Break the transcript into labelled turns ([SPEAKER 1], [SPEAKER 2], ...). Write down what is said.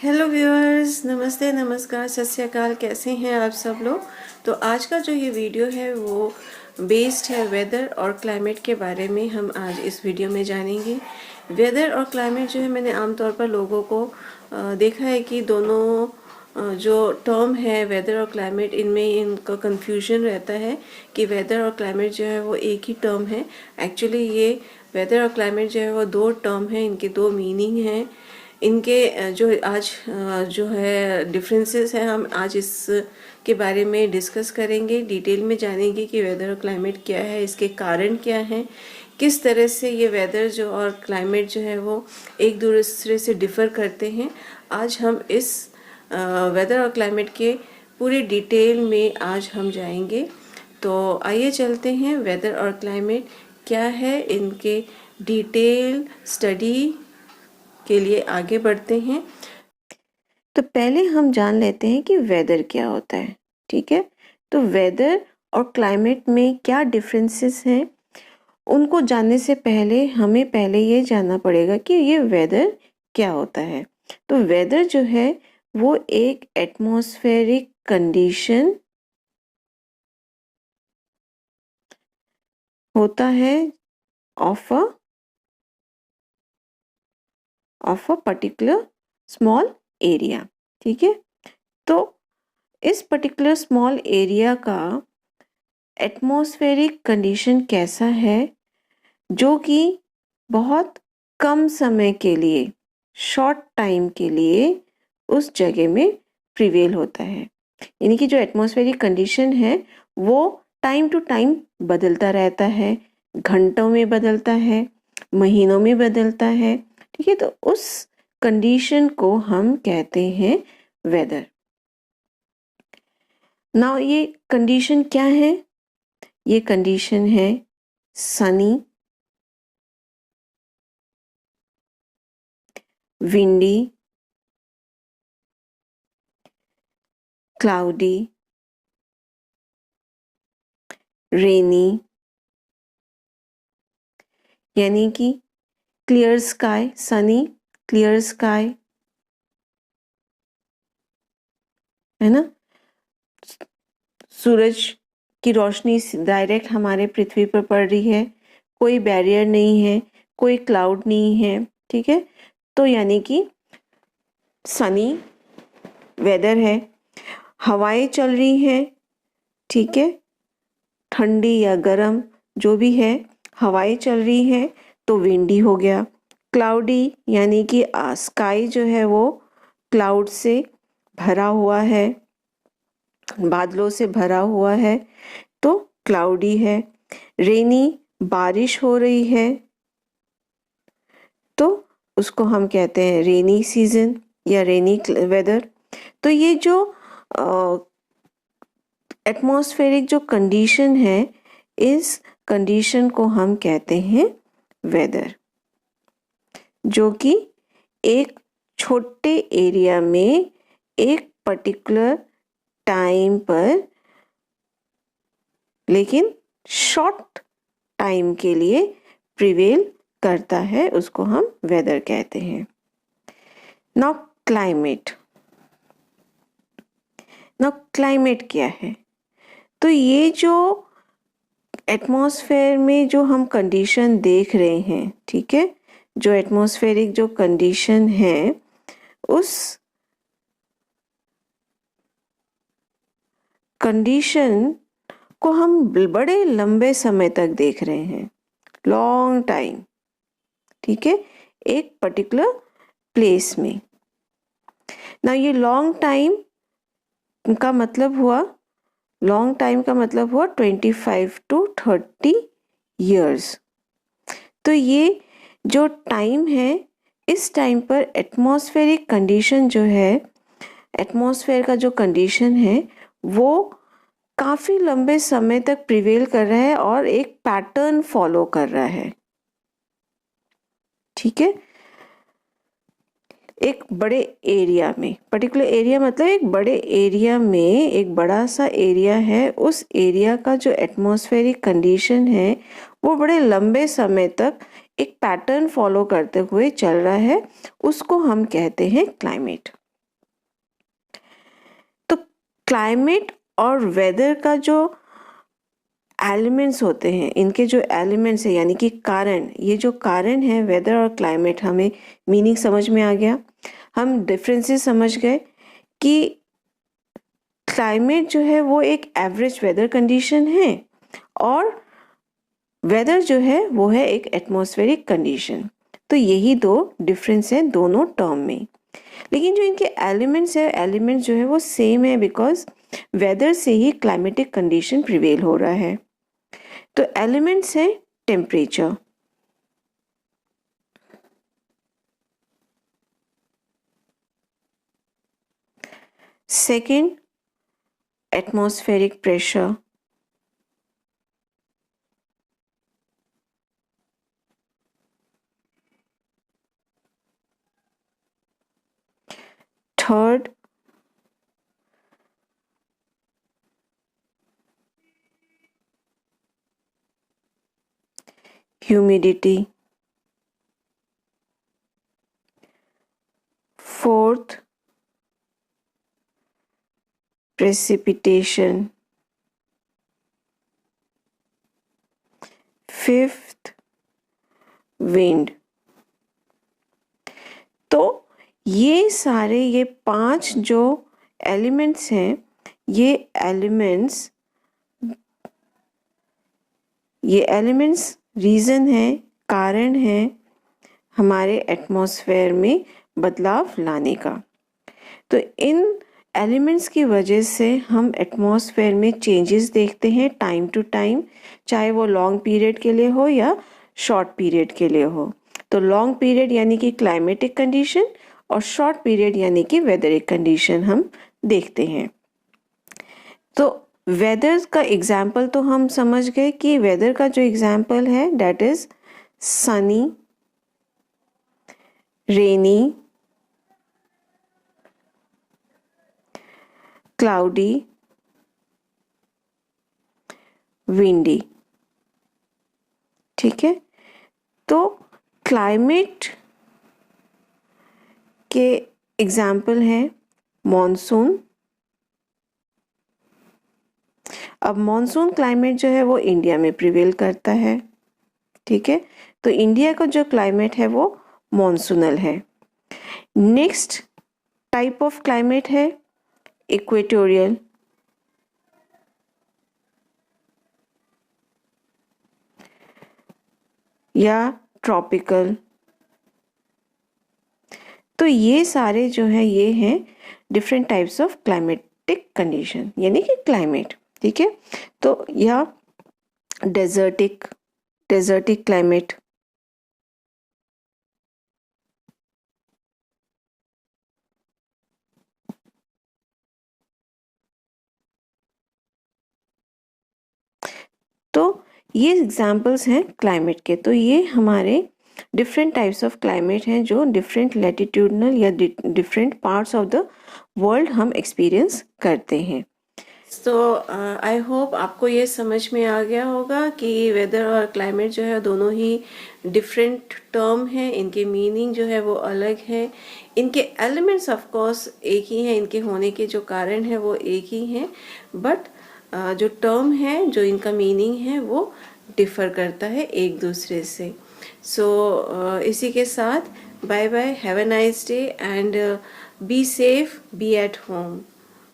[SPEAKER 1] Hello viewers, नमस्ते, नमस्कार, सत श्री अकाल। कैसे हैं आप सब लोग। तो आज का जो ये वीडियो है वो बेस्ड है वेदर और क्लाइमेट के बारे में। हम आज इस वीडियो में जानेंगे वेदर और क्लाइमेट। जो है मैंने आमतौर पर लोगों को देखा है कि दोनों जो टर्म है वेदर और क्लाइमेट, इनमें इनका कंफ्यूजन रहता है कि वेदर और क्लाइमेट जो है वो एक ही टर्म है। एक्चुअली ये वेदर और क्लाइमेट जो है वो दो टर्म है, इनके दो मीनिंग हैं। इनके जो आज जो है डिफरेंसेस हैं, हम आज इस के बारे में डिस्कस करेंगे, डिटेल में जानेंगे कि वेदर और क्लाइमेट क्या है, इसके कारण क्या हैं, किस तरह से ये वेदर जो और क्लाइमेट जो है वो एक दूसरे से डिफ़र करते हैं। आज हम इस वेदर और क्लाइमेट के पूरी डिटेल में आज हम जाएंगे। तो आइए चलते हैं, वेदर और क्लाइमेट क्या है, इनके डिटेल स्टडी के लिए आगे बढ़ते हैं। तो पहले हम जान लेते हैं कि वेदर क्या होता है। ठीक है, तो वेदर और क्लाइमेट में क्या डिफरेंसेस हैं, उनको जानने से पहले हमें पहले ये जानना पड़ेगा कि ये वेदर क्या होता है। तो वेदर जो है वो एक एटमॉस्फेरिक कंडीशन होता है of a particular small area. ठीक है, तो इस पर्टिकुलर स्मॉल एरिया का एटमॉस्फेरिक कंडीशन कैसा है, जो कि बहुत कम समय के लिए, शॉर्ट टाइम के लिए उस जगह में प्रिवेल होता है। यानी कि जो एटमॉस्फेरिक कंडीशन है वो टाइम टू टाइम बदलता रहता है, घंटों में बदलता है, महीनों में बदलता है। ठीक है, तो उस कंडीशन को हम कहते हैं वेदर। नाउ ये कंडीशन क्या है? ये कंडीशन है सनी, विंडी, क्लाउडी, रेनी, यानी कि clear sky, Sunny, clear sky, है ना। सूरज की रोशनी डायरेक्ट हमारे पृथ्वी पर पड़ रही है, कोई बैरियर नहीं है, कोई क्लाउड नहीं है। ठीक है, तो यानी कि सनी वेदर है। हवाएं चल रही हैं, ठीक है, ठंडी या गर्म जो भी है, हवाएं चल रही हैं तो विंडी हो गया। क्लाउडी यानी कि स्काई जो है वो क्लाउड से भरा हुआ है, बादलों से भरा हुआ है तो क्लाउडी है। रेनी बारिश हो रही है तो उसको हम कहते हैं रेनी सीजन या रेनी वेदर। तो ये जो एटमॉस्फेरिक जो कंडीशन है, इस कंडीशन को हम कहते हैं वेदर, जो कि एक छोटे एरिया में एक पर्टिकुलर टाइम पर, लेकिन शॉर्ट टाइम के लिए प्रिवेल करता है, उसको हम वेदर कहते हैं। Now climate. नाउ क्लाइमेट क्या है? तो ये जो एटमॉस्फेयर में जो हम कंडीशन देख रहे हैं, ठीक है, जो एटमॉस्फेरिक जो कंडीशन है, उस कंडीशन को हम बड़े लंबे समय तक देख रहे हैं, लॉन्ग टाइम। ठीक है, एक पर्टिकुलर प्लेस में। ना ये लॉन्ग टाइम का मतलब हुआ, लॉन्ग टाइम का मतलब हुआ 25 to 30 years। तो ये जो टाइम है, इस टाइम पर एटमॉस्फेरिक कंडीशन जो है, एटमॉस्फेयर का जो कंडीशन है वो काफ़ी लंबे समय तक प्रिवेल कर रहा है और एक पैटर्न फॉलो कर रहा है। ठीक है, एक बड़े एरिया में, पर्टिकुलर एरिया मतलब एक बड़े एरिया में, एक बड़ा सा एरिया है, उस एरिया का जो एटमॉस्फेरिक कंडीशन है वो बड़े लंबे समय तक एक पैटर्न फॉलो करते हुए चल रहा है, उसको हम कहते हैं क्लाइमेट। क्लाइमेट और वेदर का जो एलिमेंट्स होते हैं, इनके जो एलिमेंट्स है यानी कि कारण, ये जो कारण है वेदर और क्लाइमेट, हमें मीनिंग समझ में आ गया, हम डिफरेंसेस समझ गए कि क्लाइमेट जो है वो एक एवरेज वेदर कंडीशन है और वेदर जो है वो है एक एटमॉस्फेरिक कंडीशन। तो यही दो डिफरेंस है दोनों टर्म में। लेकिन जो इनके एलिमेंट्स है, एलिमेंट्स जो है वो सेम है, बिकॉज वेदर से ही क्लाइमेटिक कंडीशन प्रिवेल हो रहा है। तो एलिमेंट्स है temperature, second atmospheric pressure, third humidity, fourth precipitation, fifth wind. तो ये सारे ये 5 जो एलिमेंट्स हैं, ये एलिमेंट्स रीज़न है, कारण है हमारे एटमॉस्फेयर में बदलाव लाने का। तो इन एलिमेंट्स की वजह से हम एटमॉस्फेयर में चेंजेस देखते हैं टाइम टू टाइम, चाहे वो लॉन्ग पीरियड के लिए हो या शॉर्ट पीरियड के लिए हो। तो लॉन्ग पीरियड यानी कि क्लाइमेटिक कंडीशन और शॉर्ट पीरियड यानी कि वेदरिक कंडीशन हम देखते हैं। तो वेदर का एग्जाम्पल तो हम समझ गए कि वेदर का जो एग्जाम्पल है that is Sunny, rainy, cloudy, windy. ठीक है, तो क्लाइमेट के एग्जाम्पल हैं मॉनसून। अब मॉनसून क्लाइमेट जो है वो इंडिया में प्रिवेल करता है। ठीक है, तो इंडिया का जो क्लाइमेट है वो मॉनसूनल है। नेक्स्ट टाइप ऑफ क्लाइमेट है इक्वेटोरियल, या ट्रॉपिकल। तो ये सारे जो है ये हैं different types of climatic condition यानी कि क्लाइमेट। ठीक है, तो यह डेजर्टिक क्लाइमेट, तो ये एग्जाम्पल्स हैं क्लाइमेट के। तो ये हमारे डिफरेंट टाइप्स ऑफ क्लाइमेट हैं जो डिफरेंट लैटिट्यूडनल या different parts of the world हम एक्सपीरियंस करते हैं। तो आई होप आपको ये समझ में आ गया होगा कि वेदर और क्लाइमेट जो है दोनों ही डिफरेंट टर्म है, इनके मीनिंग जो है वो अलग है, इनके एलिमेंट्स ऑफ कोर्स एक ही हैं, इनके होने के जो कारण है वो एक ही हैं, बट जो टर्म है, जो इनका मीनिंग है वो डिफ़र करता है एक दूसरे से। सो इसी के साथ bye bye, have a nice day and be safe, be at home.